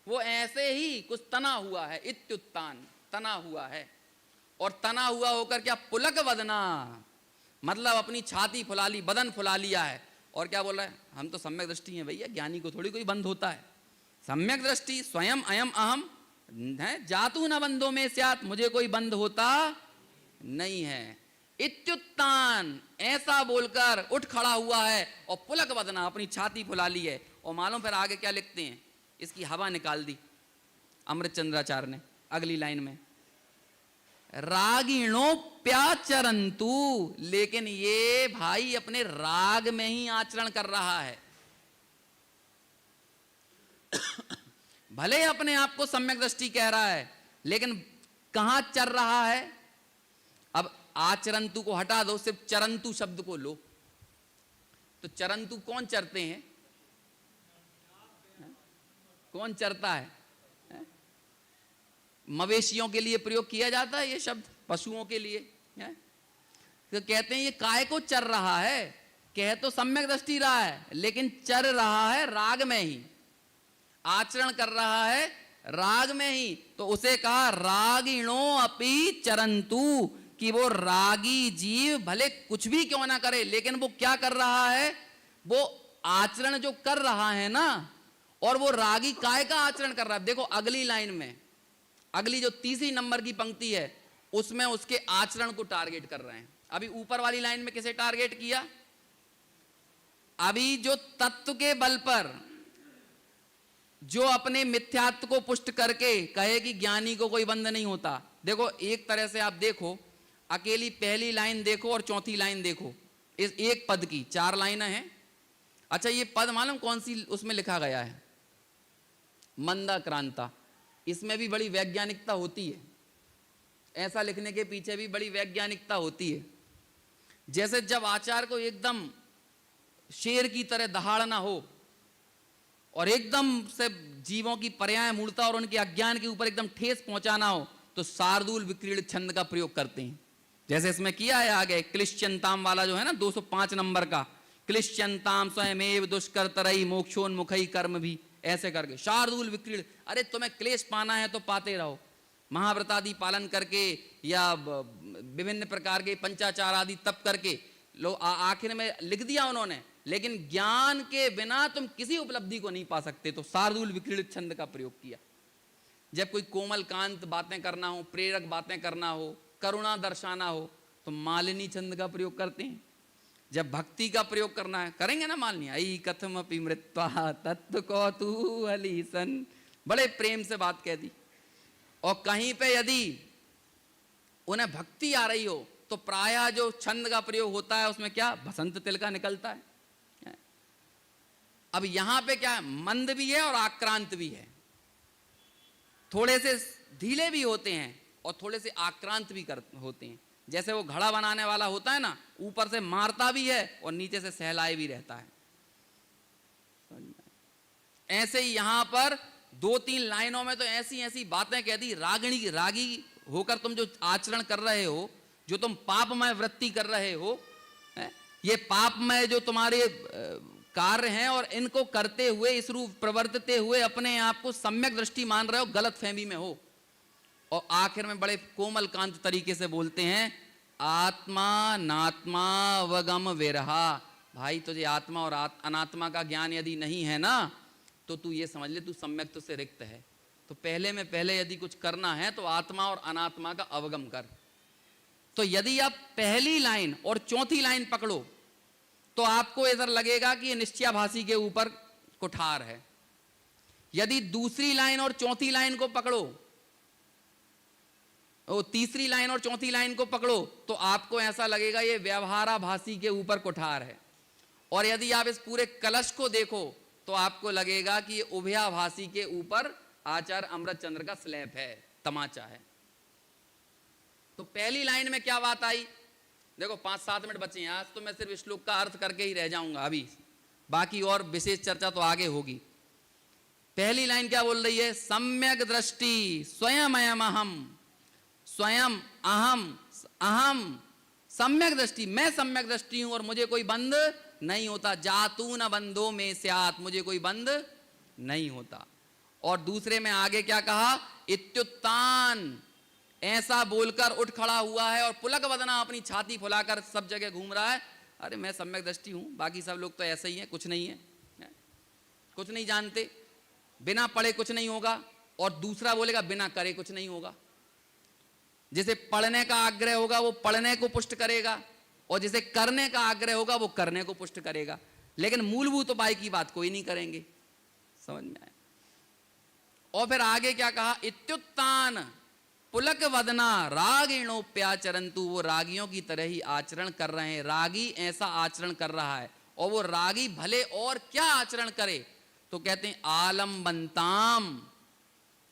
वो ऐसे ही कुछ तना हुआ है, इत्युत्तान तना हुआ है। और तना हुआ होकर क्या? पुलक वदना, मतलब अपनी छाती फुला ली, बदन फुला लिया है। और क्या बोल रहा है? हम तो सम्यक दृष्टि हैं भैया, ज्ञानी को थोड़ी कोई बंध होता है। सम्यक दृष्टि स्वयं अयम अहम है, जातु न बंधो में स्यात्, मुझे कोई बंध होता नहीं है। इत्युत्तान, ऐसा बोलकर उठ खड़ा हुआ है, और पुलक वदना, अपनी छाती फुला ली है। और मालूम फिर आगे क्या लिखते हैं? इसकी हवा निकाल दी अमृत चंद्राचार्य ने अगली लाइन में, रागिणोप्याचरन्तु, लेकिन ये भाई अपने राग में ही आचरण कर रहा है। भले अपने आप को सम्यक दृष्टि कह रहा है, लेकिन कहां चर रहा है? अब आचरंतु को हटा दो, सिर्फ चरंतु शब्द को लो, तो चरंतु कौन चरते हैं? कौन चरता है? मवेशियों के लिए प्रयोग किया जाता है ये शब्द, पशुओं के लिए है? तो कहते हैं ये काय को चर रहा है, कह तो सम्यक दृष्टि रहा है, लेकिन चर रहा है राग में ही, आचरण कर रहा है राग में ही। तो उसे कहा रागिणो अपि चरंतु, कि वो रागी जीव भले कुछ भी क्यों ना करे, लेकिन वो क्या कर रहा है? वो आचरण जो कर रहा है ना, और वो रागी काय का आचरण कर रहा है। देखो अगली लाइन में, अगली जो तीसरी नंबर की पंक्ति है, उसमें उसके आचरण को टारगेट कर रहे हैं। अभी ऊपर वाली लाइन में किसे टारगेट किया? अभी जो तत्व के बल पर, जो अपने मिथ्यात्व को पुष्ट करके कहे कि ज्ञानी को कोई बंध नहीं होता। देखो एक तरह से आप देखो, अकेली पहली लाइन देखो और चौथी लाइन देखो, इस एक पद की 4 लाइनें हैं। अच्छा ये पद मालूम कौन सी उसमें लिखा गया है? मंदाक्रांता। इसमें भी बड़ी वैज्ञानिकता होती है, ऐसा लिखने के पीछे भी बड़ी वैज्ञानिकता होती है। जैसे जब आचार्य को एकदम शेर की तरह दहाड़ना हो और एकदम से जीवों की पर्याय मूलता और उनके अज्ञान के ऊपर एकदम ठेस पहुंचाना हो, तो शार्दूल विक्रीडित छंद का प्रयोग करते हैं। जैसे इसमें किया है आगे, क्लिश्चंताम वाला जो है ना 205 नंबर का, क्लिश्चंताम स्वयमेव दुष्कर्तरई मोक्षोन्मुखई कर्म भी, ऐसे करके शार्दूल विक्रीड। अरे तुम्हें क्लेश पाना है तो पाते रहो, महाव्रतादि पालन करके या विभिन्न प्रकार के पंचाचार आदि तप करके लो। आखिर में लिख दिया उन्होंने, लेकिन ज्ञान के बिना तुम किसी उपलब्धि को नहीं पा सकते। तो शार्दूल विक्रीडित छंद का प्रयोग किया। जब कोई कोमल कांत बातें करना हो, प्रेरक बातें करना हो, करुणा दर्शाना हो, तो मालिनी छंद का प्रयोग करते हैं। जब भक्ति का प्रयोग करना है, करेंगे ना मालिनी, आई कथम अपि मृत्वा तत्व कौतूहलीसन बड़े प्रेम से बात कह दी। और कहीं पे यदि उन्हें भक्ति आ रही हो तो प्रायः जो छंद का प्रयोग होता है उसमें क्या बसंत तिल का निकलता है। अब यहां पे क्या है, मंद भी है और आक्रांत भी है, थोड़े से ढीले भी होते हैं और थोड़े से आक्रांत भी होते हैं। जैसे वो घड़ा बनाने वाला होता है ना, ऊपर से मारता भी है और नीचे से सहलाए भी रहता है। ऐसे ही यहां पर 2-3 लाइनों में तो ऐसी ऐसी बातें कह दी, रागी होकर तुम जो आचरण कर रहे हो, जो तुम पापमय वृत्ति कर रहे हो, ये पापमय जो तुम्हारे कार्य हैं और इनको करते हुए, इस रूप प्रवर्तते हुए अपने आप को सम्यक दृष्टि मान रहे हो, गलत फहमी में हो। और आखिर में बड़े कोमल कांत तरीके से बोलते हैं, आत्मा नात्मा वगम विरहा। भाई तुझे आत्मा और अनात्मा का ज्ञान यदि नहीं है ना, तो तू ये समझ ले तू सम्यक तो से रिक्त है। तो पहले में पहले यदि कुछ करना है तो आत्मा और अनात्मा का अवगम कर। तो यदि आप पहली लाइन और चौथी लाइन पकड़ो तो आपको ऐसा लगेगा कि ये निश्चयाभासी के ऊपर कुठार है। यदि दूसरी लाइन और चौथी लाइन को पकड़ो, तीसरी लाइन और चौथी लाइन को पकड़ो तो आपको ऐसा लगेगा ये व्यवहाराभासी के ऊपर कुठार है। और यदि आप इस पूरे कलश को देखो तो आपको लगेगा कि ये उभयाभासी के ऊपर आचार्य अमृतचंद्र का स्लैब है, तमाचा है। तो पहली लाइन में क्या बात आई, देखो 5-7 मिनट बचे हैं, आज तो मैं सिर्फ श्लोक का अर्थ करके ही रह जाऊंगा, अभी बाकी और विशेष चर्चा तो आगे होगी। पहली लाइन क्या बोल रही है, सम्यक दृष्टि स्वयं अहम, स्वयं अहम सम्यक दृष्टि, मैं सम्यक दृष्टि हूं और मुझे कोई बंद नहीं होता। जातू न बंधो में स्यात्, मुझे कोई बंद नहीं होता। और दूसरे में आगे क्या कहा, इत्युत्तान, ऐसा बोलकर उठ खड़ा हुआ है और पुलक वदना, अपनी छाती फुलाकर सब जगह घूम रहा है, अरे मैं सम्यक दृष्टि हूं, बाकी सब लोग तो ऐसे ही हैं, कुछ नहीं है, कुछ नहीं जानते, बिना पढ़े कुछ नहीं होगा। और दूसरा बोलेगा बिना करे कुछ नहीं होगा। जिसे पढ़ने का आग्रह होगा वो पढ़ने को पुष्ट करेगा, और जिसे करने का आग्रह होगा वो करने को पुष्ट करेगा, लेकिन मूलभूत उपाय की बात कोई नहीं करेंगे। समझ में आया। और फिर आगे क्या कहा, इत्युत्तान पुलक वदना रागिणोप्याचरन्तु, वो रागियों की तरह ही आचरण कर रहे हैं। रागी ऐसा आचरण कर रहा है, और वो रागी भले और क्या आचरण करे, तो कहते हैं आलम्बन्ताम,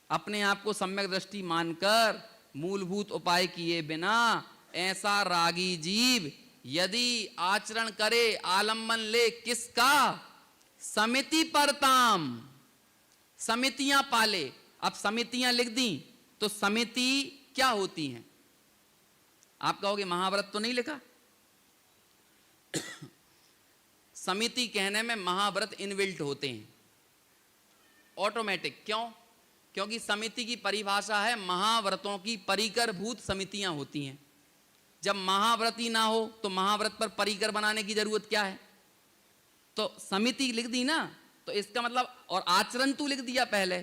अपने आप को सम्यक दृष्टि मानकर मूलभूत उपाय किए बिना ऐसा रागी जीव यदि आचरण करे, आलंबन ले किसका, समिति परताम, समितियां पाले। अब समितियां लिख दी तो समिति क्या होती हैं, आप कहोगे महाव्रत तो नहीं लिखा। समिति कहने में महाव्रत इनबिल्ट होते हैं, ऑटोमेटिक। क्यों, क्योंकि समिति की परिभाषा है महाव्रतों की परिकर भूत समितियां होती हैं। जब महाव्रत ही ना हो तो महाव्रत पर परिकर बनाने की जरूरत क्या है। तो समिति लिख दी ना, तो इसका मतलब, और आचरण तू लिख दिया पहले,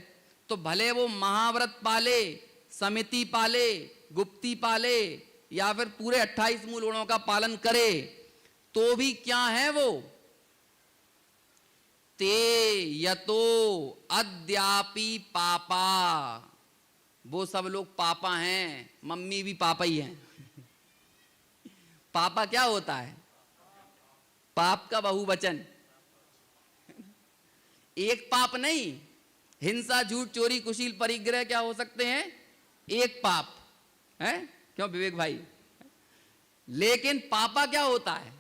तो भले वो महाव्रत पाले, समिति पाले, गुप्ती पाले, या फिर पूरे 28 मूल गुणों का पालन करे, तो भी क्या है वो, ते यतो अद्यापि पापा, वो सब लोग पापा हैं। मम्मी भी पापा ही हैं। पापा क्या होता है, पाप का बहुवचन, एक पाप नहीं। हिंसा, झूठ, चोरी, कुशील, परिग्रह क्या हो सकते हैं, एक पाप है, क्यों विवेक भाई। लेकिन पापा क्या होता है,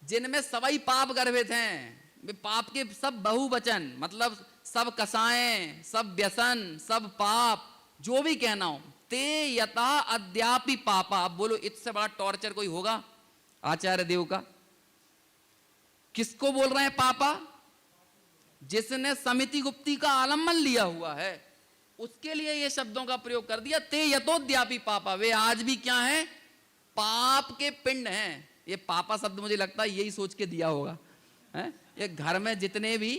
जिनमें सभी पाप गर्भित हैं, पाप के सब बहुवचन, मतलब सब कसाएं, सब व्यसन, सब पाप, जो भी कहना हो। ते यथा अद्यापि पापा, अब बोलो इससे बड़ा टॉर्चर कोई होगा आचार्य देव का। किसको बोल रहे हैं पापा, जिसने समिति गुप्ती का आलम्बन लिया हुआ है, उसके लिए ये शब्दों का प्रयोग कर दिया। ते यतोद्यापि पापा, वे आज भी क्या है, पाप के पिंड हैं। ये पापा शब्द मुझे लगता है यही सोच के दिया होगा, है? ये घर में जितने भी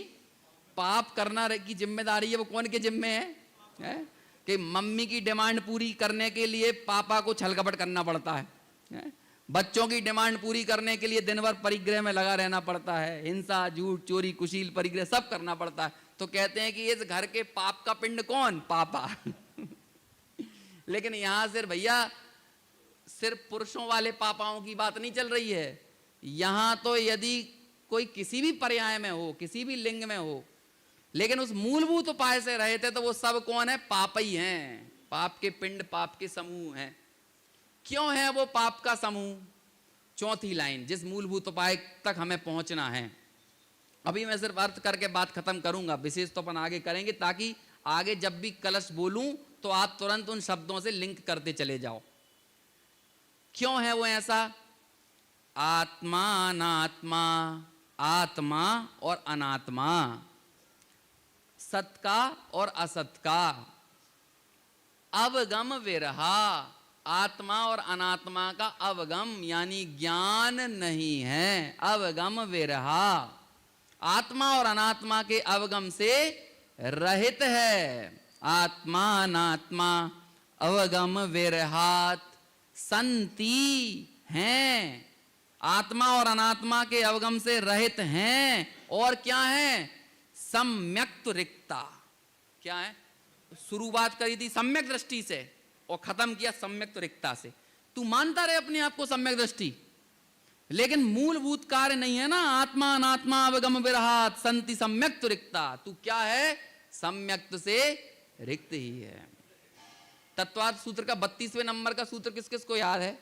पाप करना की जिम्मेदारी है वो कौन के जिम्मे है? कि मम्मी की डिमांड पूरी करने के लिए पापा को छल कपट करना पड़ता है? बच्चों की डिमांड पूरी करने के लिए दिन भर परिग्रह में लगा रहना पड़ता है, हिंसा, झूठ, चोरी, कुशील, परिग्रह सब करना पड़ता है। तो कहते हैं कि इस घर के पाप का पिंड कौन? पापा। लेकिन यहां सिर्फ भैया सिर्फ पुरुषों वाले पापाओं की बात नहीं चल रही है। यहां तो यदि कोई किसी भी पर्याय में हो, किसी भी लिंग में हो, लेकिन उस मूलभूत उपाय से रहे थे, तो वो सब कौन है? पाप ही हैं। पाप के पिंड, पाप के समूह हैं। क्यों है वो पाप का समूह? चौथी लाइन, जिस मूलभूत उपाय तक हमें पहुंचना है। अभी मैं सिर्फ अर्थ करके बात खत्म करूंगा, विशेष तो अपन आगे करेंगे, ताकि आगे जब भी कलश बोलूं तो आप तुरंत उन शब्दों से लिंक करते चले जाओ। क्यों है वो ऐसा? आत्मा अनात्मा, आत्मा और अनात्मा, सत का और असत का अवगम विरहा। आत्मा और अनात्मा का अवगम यानी ज्ञान नहीं है, अवगम विरहा। आत्मा और अनात्मा के अवगम से रहित है। आत्मा अनात्मा अवगम विरहात संति हैं। आत्मा और अनात्मा के अवगम से रहित हैं। और क्या है? सम्यक रिक्ता। क्या है? शुरुआत करी थी सम्यक दृष्टि से और खत्म किया सम्यक रिक्ता से। तू मानता रहे अपने आप को सम्यक दृष्टि, लेकिन मूलभूत कार्य नहीं है ना। आत्मा अनात्मा अवगम विरहात संति सम्यक रिक्ता। तू क्या है? सम्यक से रिक्त ही है। तत्वार्थ सूत्र का 32वें नंबर का सूत्र किस किस को याद है?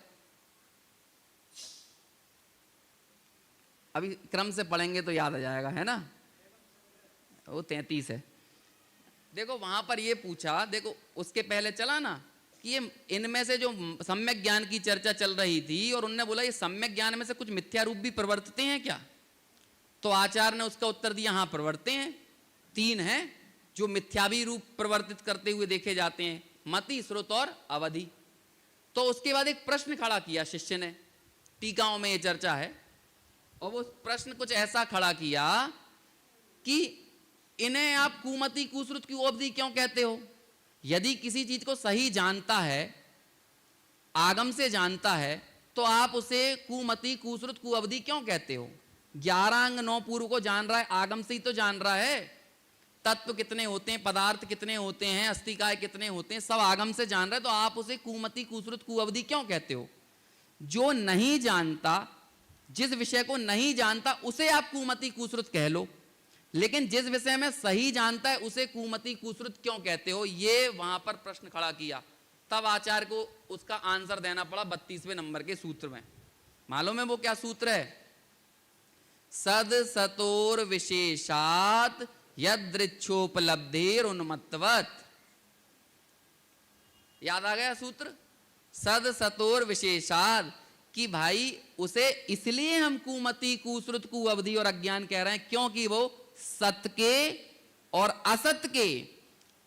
अभी क्रम से पढ़ेंगे तो याद आ जाएगा, है ना? वो 33 है। देखो वहां पर ये पूछा, देखो उसके पहले चला ना कि ये इनमें से जो सम्यक ज्ञान की चर्चा चल रही थी, और उनने बोला ये सम्यक ज्ञान में से कुछ मिथ्या रूप भी प्रवर्तते हैं क्या? तो आचार्य ने उसका उत्तर दिया, हाँ प्रवर्तते हैं। 3 हैं जो मिथ्या भी रूप प्रवर्तित करते हुए देखे जाते हैं, मति, श्रुत और अवधि। तो उसके बाद एक प्रश्न खड़ा किया शिष्य ने, टीकाओं में ये चर्चा है, और वो प्रश्न कुछ ऐसा खड़ा किया कि इन्हें आप कुमति कुश्रुत की अवधि क्यों कहते हो? यदि किसी चीज को सही जानता है, आगम से जानता है, तो आप उसे कुमति कुश्रुत कुअवधि क्यों कहते हो? 11 अंग 9 पूर्व को जान रहा है, आगम से ही तो जान रहा है। तत्व कितने होते हैं, पदार्थ कितने होते हैं, अस्थिकाय कितने होते हैं, सब आगम से जान रहा है, तो आप उसे कुमति कुश्रुत कुअवधि क्यों कहते हो? जो नहीं जानता, जिस विषय को नहीं जानता, उसे आप कुमति कुश्रुत कह लो, लेकिन जिस विषय में सही जानता है उसे कुमति कुश्रुत क्यों कहते हो? ये वहां पर प्रश्न खड़ा किया। तब आचार्य को उसका आंसर देना पड़ा 32वें नंबर के सूत्र में। मालूम है वो क्या सूत्र है? सद सतोर विशेषात यदृच्छोपलब्धिर उन्मत्तवत्। याद आ गया सूत्र? सद सतोर विशेषात, कि भाई उसे इसलिए हम कुमति कुश्रुत कुअवधि और अज्ञान कह रहे हैं क्योंकि वो सत के और असत के,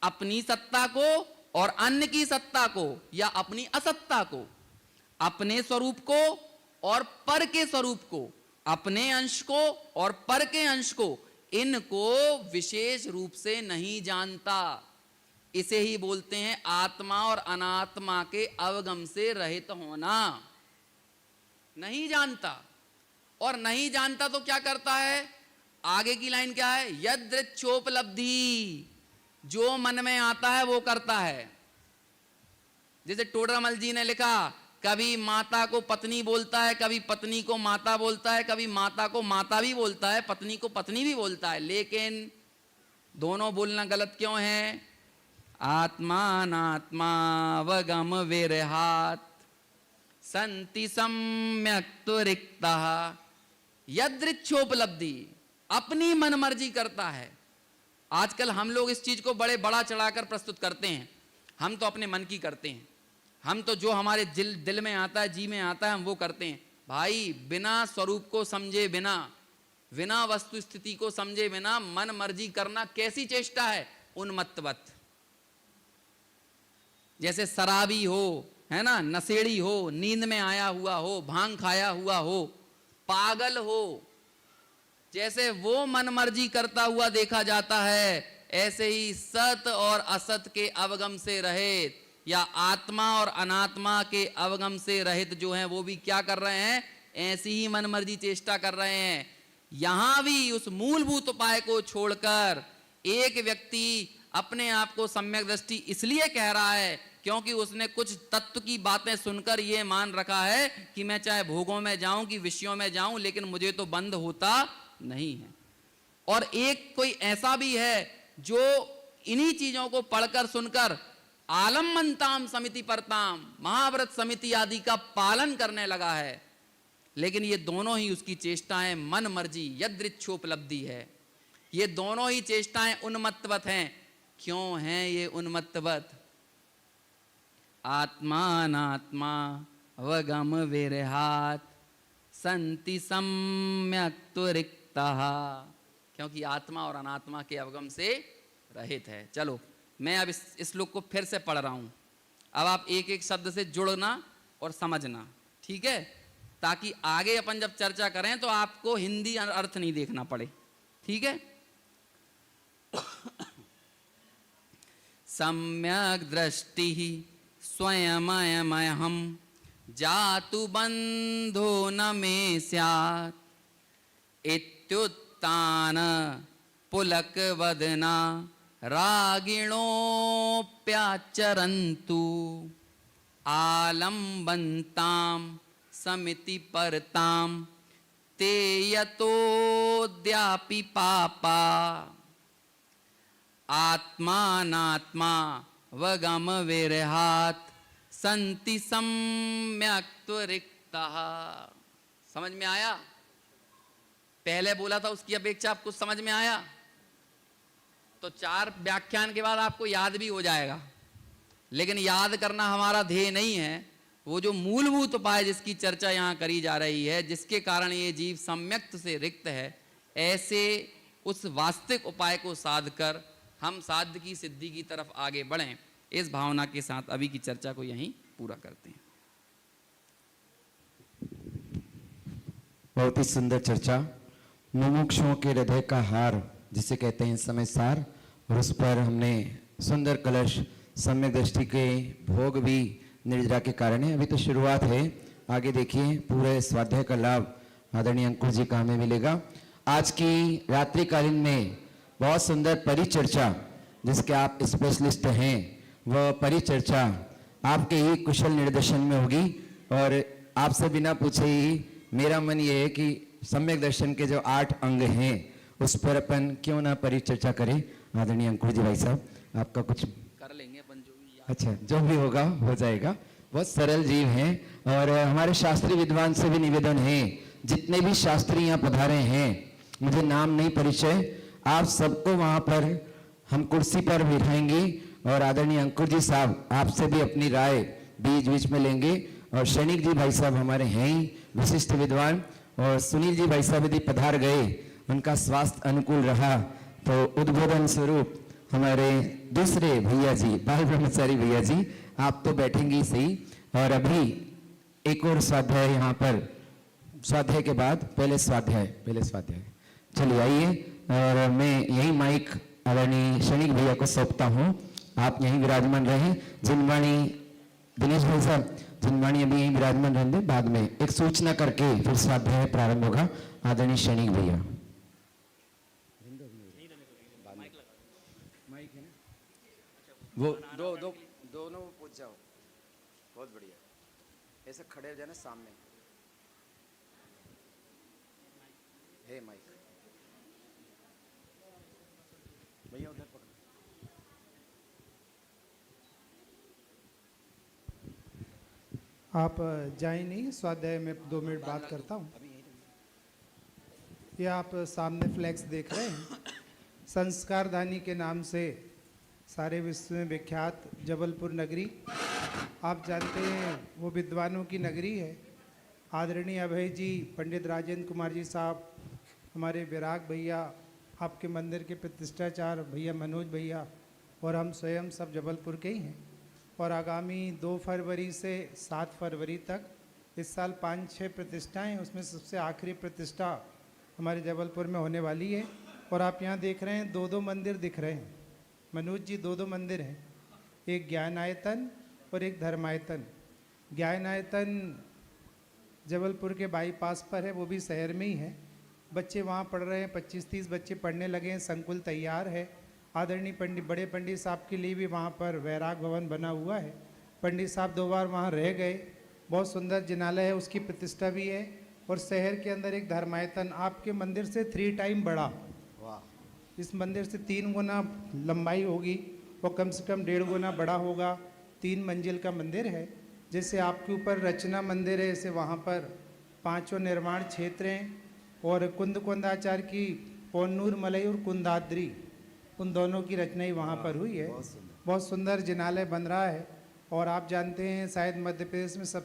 अपनी सत्ता को और अन्य की सत्ता को, या अपनी असत्ता को, अपने स्वरूप को और पर के स्वरूप को, अपने अंश को और पर के अंश को, इनको विशेष रूप से नहीं जानता। इसे ही बोलते हैं आत्मा और अनात्मा के अवगम से रहित होना। नहीं जानता, और नहीं जानता तो क्या करता है? आगे की लाइन क्या है? यदृच्छोपलब्धि, जो मन में आता है वो करता है। जैसे टोडरमल जी ने लिखा, कभी माता को पत्नी बोलता है, कभी पत्नी को माता बोलता है, कभी माता को माता भी बोलता है, पत्नी को पत्नी भी बोलता है, लेकिन दोनों बोलना गलत क्यों है? आत्मा अनात्मा अवगम विरहात संति सम्यक रिक्ता यदृच्छोपलब्धि। अपनी मनमर्जी करता है। आजकल हम लोग इस चीज को बड़े बड़ा चढ़ाकर प्रस्तुत करते हैं। हम तो अपने मन की करते हैं, हम तो जो हमारे दिल में आता है, जी में आता है, हम वो करते हैं। भाई बिना स्वरूप को समझे बिना, बिना वस्तु स्थिति को समझे बिना मन मर्जी करना कैसी चेष्टा है? उन्मत्तवत। जैसे शराबी हो, है ना, नशेड़ी हो, नींद में आया हुआ हो, भांग खाया हुआ हो, पागल हो, जैसे वो मन मर्जी करता हुआ देखा जाता है, ऐसे ही सत और असत के अवगम से रहित, या आत्मा और अनात्मा के अवगम से रहित जो हैं, वो भी क्या कर रहे हैं? ऐसी ही मन मर्जी चेष्टा कर रहे हैं। यहां भी उस मूलभूत उपाय को छोड़कर एक व्यक्ति अपने आप को सम्यक दृष्टि इसलिए कह रहा है क्योंकि उसने कुछ तत्व की बातें सुनकर यह मान रखा है कि मैं चाहे भोगों में जाऊं कि विषयों में जाऊं, लेकिन मुझे तो बंद होता नहीं है। और एक कोई ऐसा भी है जो इन्हीं चीजों को पढ़कर सुनकर आलम्बनताम समिति परताम, महाव्रत समिति आदि का पालन करने लगा है। लेकिन ये दोनों ही उसकी चेष्टाएं मन मर्जी यदृच्छोपलब्धि है। ये दोनों ही चेष्टाएं उन्मत्तवत हैं। क्यों हैं ये उन्मत्तवत? आत्मानात्मा अवगम विरहात संति सम्यक त्वरिक्तः, क्योंकि आत्मा और अनात्मा के अवगम से रहित है। चलो मैं अब इस श्लोक को फिर से पढ़ रहा हूं। अब आप एक एक शब्द से जुड़ना और समझना, ठीक है, ताकि आगे अपन जब चर्चा करें तो आपको हिंदी अर्थ नहीं देखना पड़े, ठीक है। सम्यक दृष्टि स्वयमयमहं जातु बंधो न मे स्यात् इत्युत्थान पुलक वदना रागिणोऽप्याचरन्तु आलम्बन्तां समिति परतां ते यतोऽद्यापि पापा आत्मानात्मा वगम विरहात् संति सम्यक त्वरिक्तः। समझ में आया? पहले बोला था उसकी अपेक्षा आपको समझ में आया? तो 4 व्याख्यान के बाद आपको याद भी हो जाएगा। लेकिन याद करना हमारा ध्येय नहीं है। वो जो मूलभूत उपाय जिसकी चर्चा यहाँ करी जा रही है, जिसके कारण ये जीव सम्यक्त से रिक्त है, ऐसे उस वास्तविक उपाय को साध कर हम साध्य की सिद्धि की तरफ आगे बढ़ें, इस भावना के साथ अभी की चर्चा को यहीं पूरा करते हैं। बहुत ही सुंदर चर्चा। मुमुक्षुओं के हृदय का हार जिसे कहते हैं समय सार, और उस पर हमने सुंदर कलश सम्यक दृष्टि के भोग भी निर्जरा के कारण है। अभी तो शुरुआत है, आगे देखिए पूरे स्वाध्याय का लाभ आदरणीय अंकुर जी का हमें मिलेगा। आज की रात्रिकालीन में बहुत सुंदर परिचर्चा, जिसके आप स्पेशलिस्ट हैं, वह परिचर्चा आपके ही कुशल निर्देशन में होगी। और आपसे बिना पूछे ही मेरा मन ये है कि सम्यक दर्शन के जो 8 अंग हैं उस पर अपन क्यों ना परिचर्चा करें। आदरणीय अंकुर जी भाई साहब, आपका कुछ कर लेंगे अपन जो भी। अच्छा, जो भी होगा हो जाएगा। बहुत सरल जीव हैं और हमारे शास्त्री विद्वान से भी निवेदन है, जितने भी शास्त्री यहाँ पधारे हैं, मुझे नाम नहीं परिचय, आप सबको वहां पर हम कुर्सी पर बिठाएंगे और आदरणीय अंकुर जी साहब आपसे भी अपनी राय बीच बीच में लेंगे। और शनिक जी भाई साहब हमारे हैं ही विशिष्ट विद्वान, और सुनील जी भाई साहब यदि पधार गए, उनका स्वास्थ्य अनुकूल रहा तो उद्बोधन स्वरूप हमारे दूसरे भैया जी, बाल ब्रह्मचारी भैया जी, आप तो बैठेंगे ही सही। और अभी एक और स्वाध्याय यहाँ पर, स्वाध्याय के बाद पहले स्वाध्याय। चलिए आइए, और मैं यही माइक आदरणीय शनिक भैया को सौंपता हूँ। आप यहीं विराजमान रहें। जिनवाणी दिनेश भाई साहब, जिनवाणी अभी यहीं विराजमान रहेंगे, बाद में एक सूचना करके फिर स्वाध्याय प्रारंभ होगा। आदरणीय शनिक भैया। वो दोनों पूछ जाओ, बहुत बढ़िया, ऐसे खड़े हो जाना सामने है माइक। भैया उधर पकड़ो। आप जाए नहीं, स्वाध्याय में 2 मिनट बात करता हूँ। ये आप सामने फ्लैक्स देख रहे हैं, संस्कारधानी के नाम से सारे विश्व में विख्यात जबलपुर नगरी, आप जानते हैं वो विद्वानों की नगरी है। आदरणीय अभय जी, पंडित राजेंद्र कुमार जी साहब, हमारे विराग भैया, आपके मंदिर के प्रतिष्ठाचार भैया मनोज भैया, और हम स्वयं सब जबलपुर के ही हैं। और आगामी 2 फरवरी से 7 फरवरी तक इस साल 5-6 प्रतिष्ठाएँ, उसमें सबसे आखिरी प्रतिष्ठा हमारे जबलपुर में होने वाली है। और आप यहाँ देख रहे हैं 2-2 मंदिर दिख रहे हैं। मनोज जी, 2-2 मंदिर हैं, एक ज्ञानायतन और एक धर्मायतन। ज्ञानायतन जबलपुर के बाईपास पर है, वो भी शहर में ही है। बच्चे वहाँ पढ़ रहे हैं, 25-30 बच्चे पढ़ने लगे हैं, संकुल तैयार है। आदरणीय पंडित बड़े पंडित साहब के लिए भी वहाँ पर वैराग भवन बना हुआ है। पंडित साहब 2 बार वहाँ रह गए। बहुत सुंदर जिनालय है, उसकी प्रतिष्ठा भी है। और शहर के अंदर एक धर्मायतन आपके मंदिर से 3 टाइम बड़ा, इस मंदिर से 3 गुना लंबाई होगी और कम से कम 1.5 गुना बड़ा होगा। 3 मंजिल का मंदिर है। जैसे आपके ऊपर रचना मंदिर है, ऐसे वहाँ पर 5 निर्माण क्षेत्र हैं। और कुंदाचार्य की पौन्नूर मलई और कुंदाद्री, उन दोनों की रचना ही वहाँ पर हुई है। बहुत सुंदर जिनालय बन रहा है। और आप जानते हैं शायद मध्य प्रदेश में सबसे